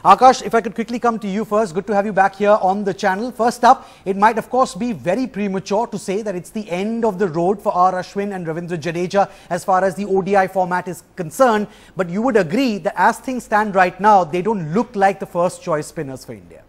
Aakash, if I could quickly come to you first, good to have you back here on the channel. First up, it might of course be very premature to say that it's the end of the road for our Ashwin and Ravindra Jadeja as far as the ODI format is concerned, but you would agree that as things stand right now, they don't look like the first choice spinners for India.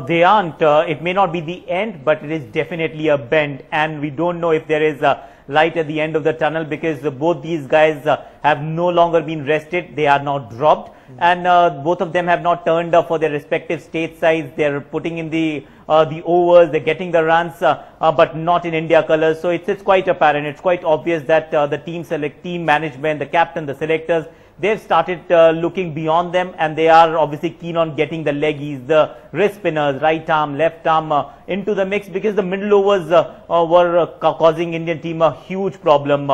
They aren't. It may not be the end, but it is definitely a bend, and we don't know if there is a light at the end of the tunnel, because both these guys have no longer been rested. They are now dropped, and both of them have not turned up for their respective state sides. They're putting in the overs, they're getting the runs, but not in India colors. So it's quite apparent. It's quite obvious that the team management, the captain, the selectors, they've started looking beyond them, and they are obviously keen on getting the leggies, the wrist spinners, right arm, left arm into the mix, because the middle overs were causing Indian team a huge problem.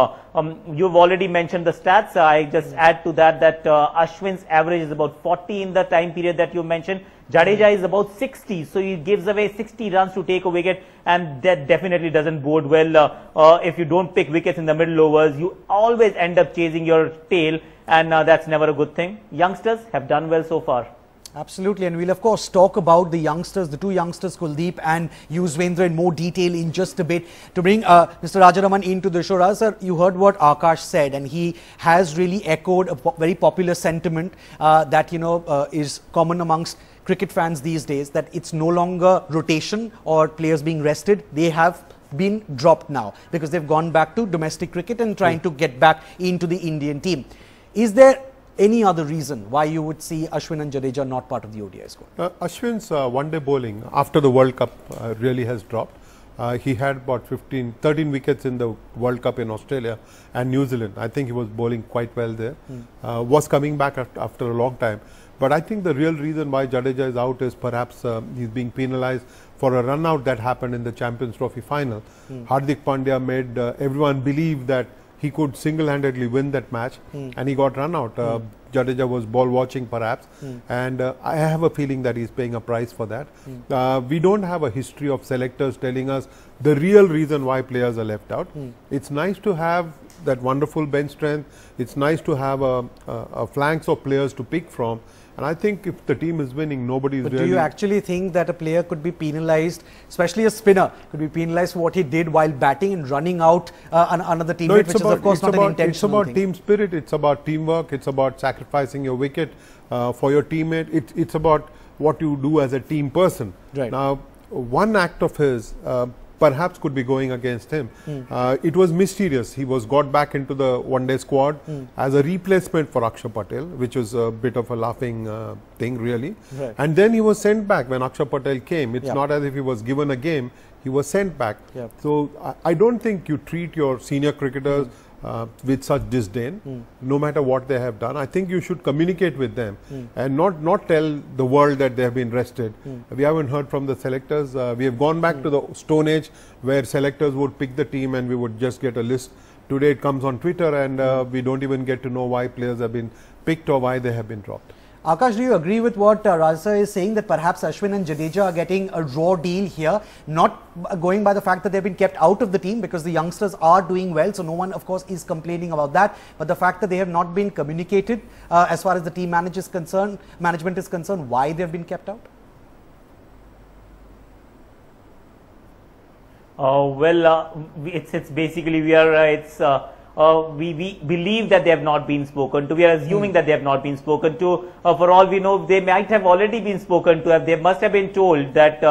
You've already mentioned the stats. I just add to that Ashwin's average is about 40 in the time period that you mentioned. Jadeja is about 60, so he gives away 60 runs to take a wicket, and that definitely doesn't bode well. If you don't pick wickets in the middle overs, you always end up chasing your tail, and that's never a good thing. Youngsters have done well so far. Absolutely, and we'll of course talk about the youngsters, the two youngsters, Kuldeep and Ravindra, in more detail in just a bit. To bring Mr. Rajaraman into the show, Raj sir, you heard what Aakash said, and he has really echoed a very popular sentiment that is common amongst cricket fans these days, that it's no longer rotation or players being rested. They have been dropped now because they've gone back to domestic cricket and trying to get back into the Indian team. Is there any other reason why you would see Ashwin and Jadeja not part of the ODI squad? Ashwin's one-day bowling after the World Cup really has dropped. He had about 13 wickets in the World Cup in Australia and New Zealand. I think he was bowling quite well there. Was coming back after a long time. But I think the real reason why Jadeja is out is perhaps he's being penalized for a run-out that happened in the Champions Trophy final. Hardik Pandya made everyone believe that he could single-handedly win that match, and he got run out. Jadeja was ball watching perhaps, and I have a feeling that he's paying a price for that. We don't have a history of selectors telling us the real reason why players are left out. It's nice to have that wonderful bench strength. It's nice to have a flanks of players to pick from. And I think if the team is winning, nobody is really... Do you actually think that a player could be penalized, especially a spinner, could be penalized for what he did while batting and running out another teammate, which is of course not an intentional thing? It's about team spirit, it's about teamwork, it's about sacrificing your wicket for your teammate. It's about what you do as a team person. Right. Now, one act of his perhaps could be going against him. It was mysterious. He was got back into the one-day squad as a replacement for Akshay Patel, which was a bit of a laughing thing really. Right. And then he was sent back when Akshay Patel came. It's not as if he was given a game. He was sent back. So I don't think you treat your senior cricketers with such disdain, no matter what they have done. I think you should communicate with them and not tell the world that they have been rested. We haven't heard from the selectors. We have gone back to the Stone Age where selectors would pick the team and we would just get a list. Today it comes on Twitter, and we don't even get to know why players have been picked or why they have been dropped. Aakash, do you agree with what Rajsa is saying, that perhaps Ashwin and Jadeja are getting a raw deal here, not going by the fact that they've been kept out of the team, because the youngsters are doing well, so no one of course is complaining about that, but the fact that they have not been communicated as far as the team management is concerned, why they have been kept out? It's basically we believe that they have not been spoken to. We are assuming that they have not been spoken to. For all we know, they might have already been spoken to. They must have been told that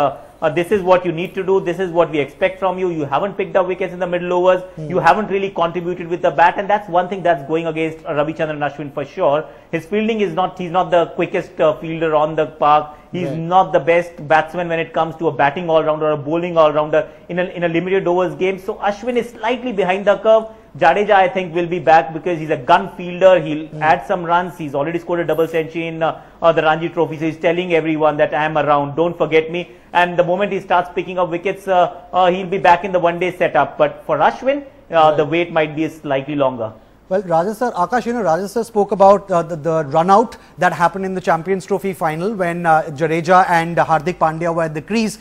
this is what you need to do. This is what we expect from you. You haven't picked up wickets in the middle overs. You haven't really contributed with the bat, and that's one thing that's going against Ravichandran and Ashwin for sure. His fielding is not. He's not the quickest fielder on the park. He's not the best batsman when it comes to a batting all-rounder or a bowling all-rounder in a limited overs game. So Ashwin is slightly behind the curve. Jadeja, I think, will be back because he's a gun fielder. He'll add some runs. He's already scored a double century in the Ranji Trophy. So he's telling everyone that I am around. Don't forget me. And the moment he starts picking up wickets, he'll be back in the one-day setup. But for Ashwin, the wait might be slightly longer. Well, Raja sir, Aakash, Raja sir spoke about the run out that happened in the Champions Trophy final when Jadeja and Hardik Pandya were at the crease.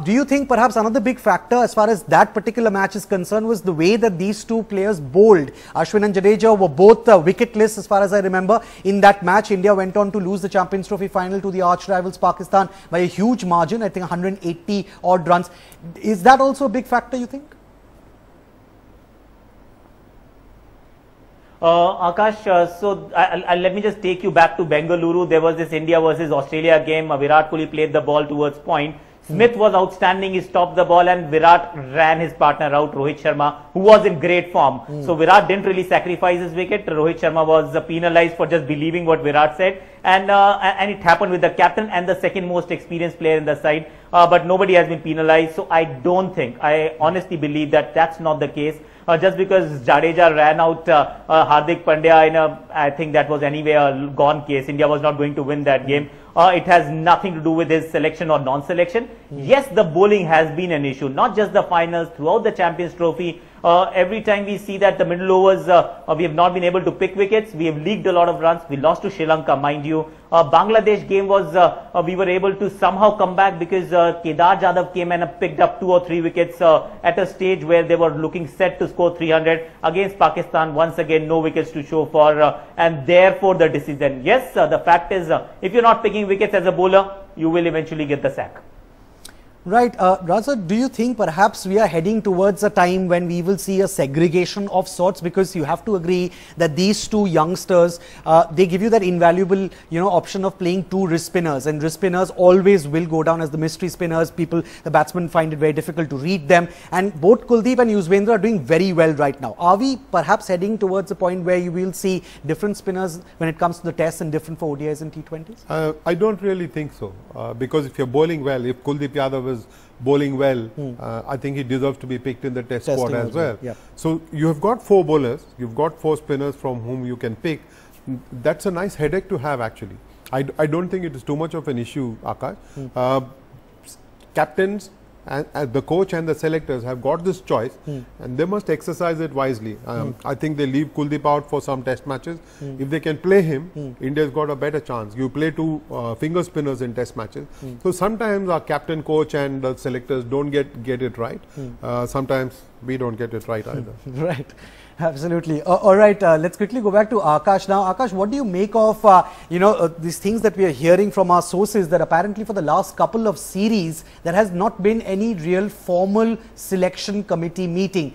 Do you think perhaps another big factor as far as that particular match is concerned was the way that these two players bowled? Ashwin and Jadeja were both wicketless as far as I remember. In that match, India went on to lose the Champions Trophy final to the arch rivals Pakistan by a huge margin, I think 180 odd runs. Is that also a big factor, you think? Aakash, let me just take you back to Bengaluru. There was this India versus Australia game. Virat Kohli played the ball towards point. Smith was outstanding. He stopped the ball and Virat ran his partner out, Rohit Sharma, who was in great form. So Virat didn't really sacrifice his wicket. Rohit Sharma was penalized for just believing what Virat said. And it happened with the captain and the second most experienced player in the side. But nobody has been penalized. So I honestly believe that that's not the case. Just because Jadeja ran out Hardik Pandya I think that was anyway a gone case. India was not going to win that game. It has nothing to do with his selection or non-selection. Yes, the bowling has been an issue, not just the finals, throughout the Champions Trophy. Every time we see that the middle overs, we have not been able to pick wickets. We have leaked a lot of runs. We lost to Sri Lanka, mind you. Bangladesh game was, we were able to somehow come back because Kedar Jadhav came and picked up 2 or 3 wickets at a stage where they were looking set to score 300 against Pakistan. Once again, no wickets to show for, and therefore the decision. Yes, the fact is, if you're not picking wickets as a bowler, you will eventually get the sack. Right. Raja, do you think perhaps we are heading towards a time when we will see a segregation of sorts? Because you have to agree that these two youngsters, they give you that invaluable, option of playing 2 wrist spinners, and wrist spinners always will go down as the mystery spinners. The batsmen find it very difficult to read them. And both Kuldeep and Yuzvendra are doing very well right now. Are we perhaps heading towards a point where you will see different spinners when it comes to the tests and different for ODIs and T20s? I don't really think so. Because if you're bowling well, if Kuldeep Yadav is bowling well, I think he deserves to be picked in the test squad as well. Yeah. So you have got 4 bowlers, you've got 4 spinners from whom you can pick. That's a nice headache to have actually. I don't think it is too much of an issue, Aakash. Captains and the coach and the selectors have got this choice and they must exercise it wisely. I think they leave Kuldeep out for some test matches. If they can play him, India's got a better chance. You play 2 finger spinners in test matches. So sometimes our captain, coach and the selectors don't get it right. Sometimes we don't get it right either. Right. Absolutely. All right, let's quickly go back to Aakash now. Aakash, what do you make of, these things that we are hearing from our sources that apparently for the last couple of series, there has not been any real formal selection committee meeting.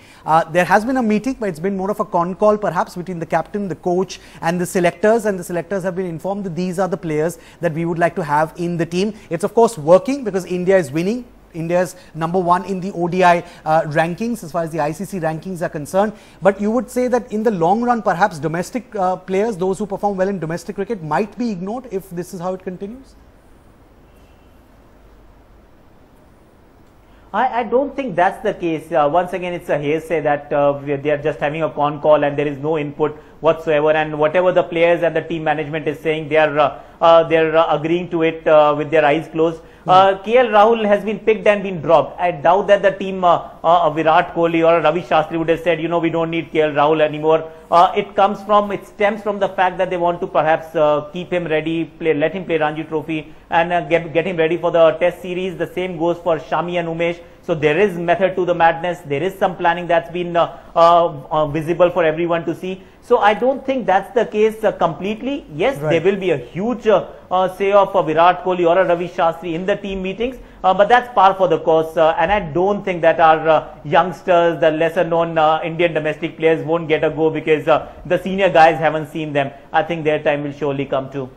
There has been a meeting, but it's been more of a con call perhaps between the captain, the coach and the selectors have been informed that these are the players that we would like to have in the team. It's of course working because India is winning. India's #1 in the ODI rankings as far as the ICC rankings are concerned. But you would say that in the long run, perhaps domestic players, those who perform well in domestic cricket, might be ignored if this is how it continues? I don't think that's the case. Once again, it's a hearsay that they are just having a con call and there is no input whatsoever, and whatever the players and the team management is saying, they are agreeing to it with their eyes closed. KL Rahul has been picked and been dropped. I doubt that the team, Virat Kohli or Ravi Shastri would have said, we don't need KL Rahul anymore. It stems from the fact that they want to perhaps keep him ready, let him play Ranji Trophy and get him ready for the test series. The same goes for Shami and Umesh. So there is method to the madness. There is some planning that's been visible for everyone to see. So I don't think that's the case completely. Yes, right. There will be a huge say of Virat Kohli or a Ravi Shastri in the team meetings, but that's par for the course. And I don't think that our youngsters, the lesser known Indian domestic players won't get a go because the senior guys haven't seen them. I think their time will surely come too.